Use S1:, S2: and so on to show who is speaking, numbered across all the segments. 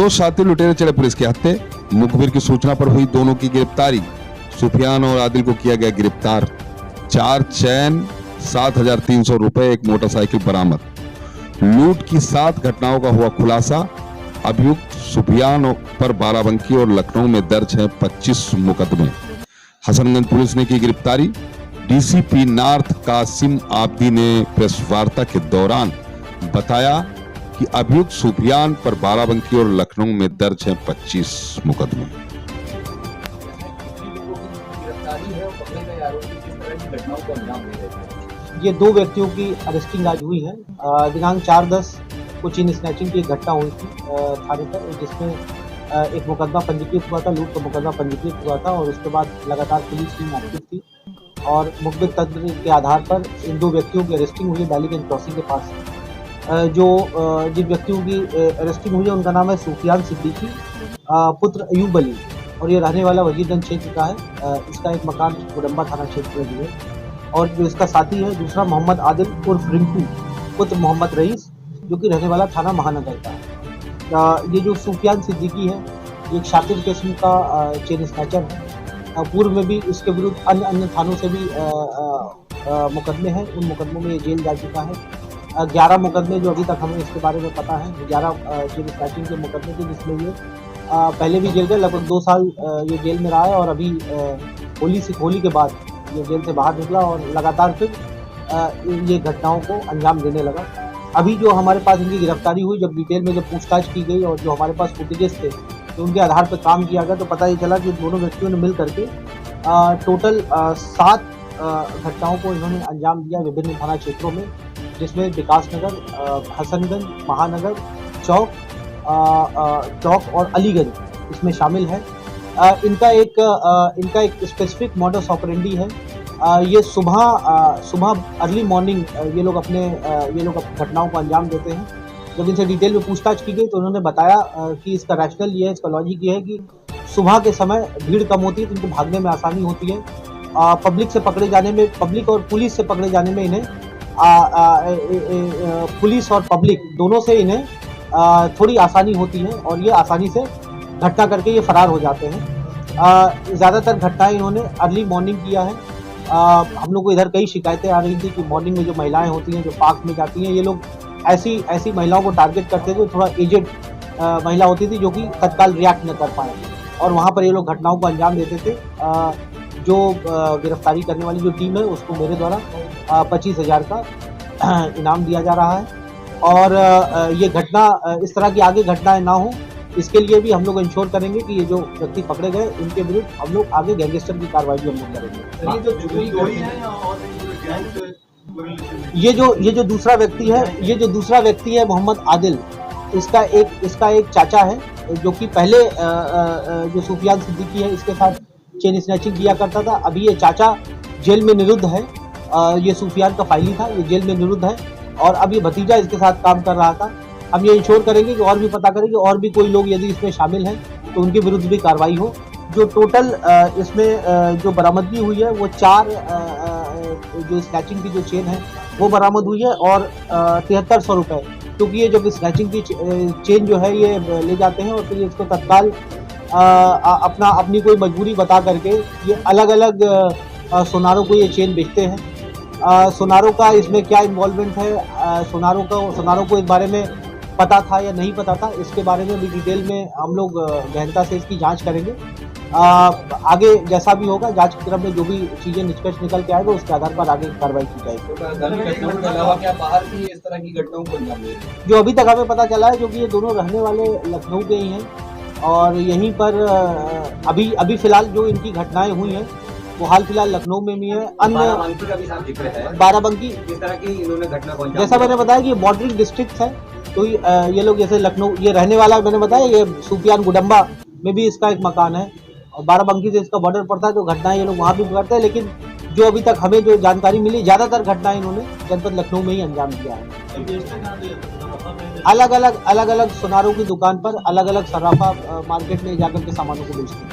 S1: दो साथी लुटेरे चढ़े पुलिस के हत्थे। मुखबिर की सूचना पर हुई दोनों की गिरफ्तारी। सुफियान और आदिल को किया गया गिरफ्तार। 4 चैन, 7,300 रुपए, एक मोटरसाइकिल बरामद। लूट की 7 घटनाओं का हुआ खुलासा। अभियुक्त सुफियान पर बाराबंकी और लखनऊ में दर्ज है 25 मुकदमे। हसनगंज पुलिस ने की गिरफ्तारी। डीसीपी नॉर्थ कासिम आब्दी ने प्रेस वार्ता के दौरान बताया कि अभियुक्त सुफियान पर बाराबंकी और लखनऊ में दर्ज है 25 मुकदमे।
S2: ये 2 व्यक्तियों की अरेस्टिंग आज हुई है। दिनांक 4/10 को चेन स्नैचिंग की एक घटना हुई थी थाने पर, जिसमें एक मुकदमा पंजीकृत हुआ था, लूट का मुकदमा पंजीकृत हुआ था और उसके बाद लगातार पुलिस टीम एक्टिव थी और मुखबिर तंत्र के आधार पर इन 2 व्यक्तियों की अरेस्टिंग हुई है डालीगंज क्रॉसिंग के पास। जिन व्यक्तियों की अरेस्टिंग हुई है उनका नाम है सुफियान सिद्दीकी पुत्र अयूब अली और ये रहने वाला वजीरगंज क्षेत्र का है। इसका एक मकान गुडम्बा थाना क्षेत्र में भी है। और जो इसका साथी है दूसरा मोहम्मद आदिल उर्फ रिंकू पुत्र मोहम्मद रईस, जो कि रहने वाला थाना महानगर का है। ये जो सुफियान सिद्दीकी है ये एक शातिर किस्म का चेन स्नैचर है। पूर्व में भी इसके विरुद्ध अन्य थानों से भी मुकदमे हैं। उन मुकदमों में ये जेल जा चुका है। 11 मुकदमे जो अभी तक हमें इसके बारे में पता है, 11 चेन स्नैचिंग के मुकदमे थे, जिसमें ये पहले भी जेल गए, लगभग 2 साल ये जेल में रहा है और अभी होली के बाद ये जेल से बाहर निकला और लगातार फिर ये घटनाओं को अंजाम देने लगा। अभी जो हमारे पास इनकी गिरफ्तारी हुई, जब डिटेल में जब पूछताछ की गई और जो हमारे पास फुटेजेस थे तो उनके आधार पर काम किया गया, तो पता ये चला कि दोनों व्यक्तियों ने मिल करके टोटल 7 घटनाओं को इन्होंने अंजाम दिया विभिन्न थाना क्षेत्रों में, जिसमें विकास नगर, हसनगंज, महानगर, चौक और अलीगंज इसमें शामिल है। इनका एक स्पेसिफिक मॉडस ऑपरेंडी है। ये सुबह अर्ली मॉर्निंग ये लोग घटनाओं को अंजाम देते हैं। जब इनसे डिटेल में पूछताछ की गई तो उन्होंने बताया कि इसका रैशनल ये है, इसका लॉजिक ये है कि सुबह के समय भीड़ कम होती है तो इनको भागने में आसानी होती है। पब्लिक और पुलिस से पकड़े जाने में इन्हें पुलिस और पब्लिक दोनों से इन्हें थोड़ी आसानी होती है और ये आसानी से घटना करके ये फरार हो जाते हैं। ज़्यादातर घटनाएं इन्होंने अर्ली मॉर्निंग किया है। हम लोग को इधर कई शिकायतें आ रही थी कि मॉर्निंग में जो महिलाएं होती हैं जो पार्क में जाती हैं, ये लोग ऐसी महिलाओं को टारगेट करते थे, थोड़ा एजेड महिला होती थी जो कि तत्काल रिएक्ट न कर पाए और वहाँ पर ये लोग घटनाओं को अंजाम देते थे। जो गिरफ्तारी करने वाली जो टीम है उसको मेरे द्वारा 25,000 का इनाम दिया जा रहा है और ये घटना इस तरह की आगे घटनाएं ना हो, इसके लिए भी हम लोग इंश्योर करेंगे कि ये जो व्यक्ति पकड़े गए उनके विरुद्ध हम लोग आगे गैंगस्टर की कार्रवाई भी हम लोग करेंगे। ये जो दूसरा व्यक्ति है मोहम्मद आदिल, इसका एक चाचा है जो कि पहले जो सुफियान सिद्दीकी है इसके साथ चेन स्नैचिंग किया करता था। अभी ये चाचा जेल में निरुद्ध है। ये सुफियान का फाइली था, ये जेल में निरुद्ध है और अब ये भतीजा इसके साथ काम कर रहा था। हम ये इंश्योर करेंगे कि और भी पता करेंगे और भी कोई लोग यदि इसमें शामिल हैं तो उनके विरुद्ध भी कार्रवाई हो। जो टोटल इसमें जो बरामदगी हुई है वो 4 जो स्नैचिंग की जो चेन है वो बरामद हुई है और 7300 रुपये, क्योंकि ये जो स्नैचिंग की चेन जो है ये ले जाते हैं और फिर इसको तत्काल अपनी कोई मजबूरी बता करके ये अलग अलग सोनारों को ये चेन बेचते हैं। सोनारों का इसमें क्या इन्वॉल्वमेंट है, सोनारों को इस बारे में पता था या नहीं पता था, इसके बारे में भी डिटेल में हम लोग गहनता से इसकी जांच करेंगे। आगे जैसा भी होगा जांच के क्रम में जो भी चीजें निष्कर्ष निकल के आएगा उसके आधार पर आगे कार्रवाई की जाएगी।
S3: इस तरह की घटनाओं को अंजाम दे रहे हैं
S2: जो अभी तक हमें पता चला है, जो कि ये दोनों रहने वाले लखनऊ के ही हैं और यहीं पर अभी फिलहाल जो इनकी घटनाएं हुई हैं वो हाल फिलहाल लखनऊ में भी है।
S3: बाराबंकी का भी साथ जिक्र है।
S2: बाराबंकी
S3: किस तरह की इन्होंने घटना को अंजाम
S2: जैसा मैंने बताया कि बॉर्डरिंग डिस्ट्रिक्ट है, तो ये लोग जैसे लखनऊ ये रहने वाला मैंने बताया, ये सुफियान गुडम्बा में भी इसका एक मकान है और बाराबंकी से इसका बॉर्डर पड़ता है, तो घटनाएं ये लोग वहाँ भी करते हैं। लेकिन जो अभी तक हमें जो जानकारी मिली, ज्यादातर घटनाएं इन्होंने जनपद लखनऊ में ही अंजाम दिया है। अलग अलग सुनारों की दुकान पर अलग अलग सर्राफा मार्केट में जाकर के सामानों को बेचते थे।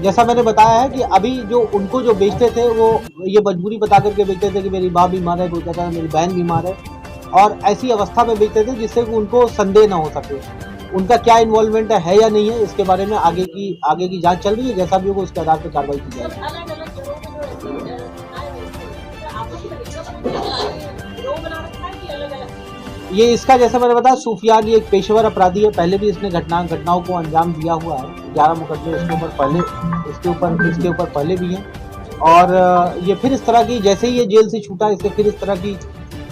S2: जैसा मैंने बताया है कि अभी जो उनको जो बेचते थे वो ये मजबूरी बता करके बेचते थे कि मेरी माँ बीमार है, कोई कहता है मेरी बहन बीमार है, और ऐसी अवस्था में बेचते थे जिससे उनको संदेह न हो सके। उनका क्या इन्वॉल्वमेंट है या नहीं है, इसके बारे में आगे की जांच चल रही है। जैसा भी होगा उसके आधार पर कार्रवाई की जाएगी। ये इसका जैसा मैंने बताया, सूफियान ये एक पेशेवर अपराधी है। पहले भी इसने घटनाओं को अंजाम दिया हुआ है। 11 मुकदमे इसके ऊपर पहले भी हैं। और ये फिर इस तरह की, जैसे ही ये जेल से छूटा, इससे फिर इस तरह की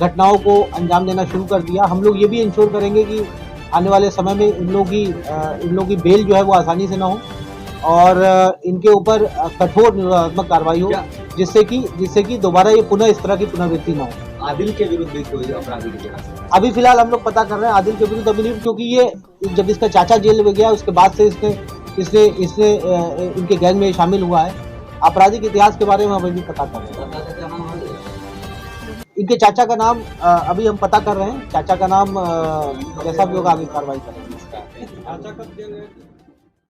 S2: घटनाओं को अंजाम देना शुरू कर दिया। हम लोग ये भी इंश्योर करेंगे कि आने वाले समय में इन लोगों की बेल जो है वो आसानी से ना हो और इनके ऊपर कठोर निरोधात्मक कार्रवाई हो, जिससे कि दोबारा ये पुनः इस तरह की पुनरावृत्ति ना हो।
S3: आदिल के विरुद्ध भी कोई अपराधी की तरह
S2: अभी फिलहाल हम लोग पता कर रहे हैं आदिल के विरुद्ध अभी नहीं, क्योंकि ये जब इसका चाचा जेल में गया उसके बाद से इसने इनके गैंग में शामिल हुआ है। आपराधिक इतिहास के बारे में अभी भी पता कर रहे हैं। इनके चाचा का नाम अभी हम पता कर रहे हैं। चाचा का नाम जैसा भी होगा आगे कार्रवाई करेंगे।
S3: चाचा कब जेल गए थे?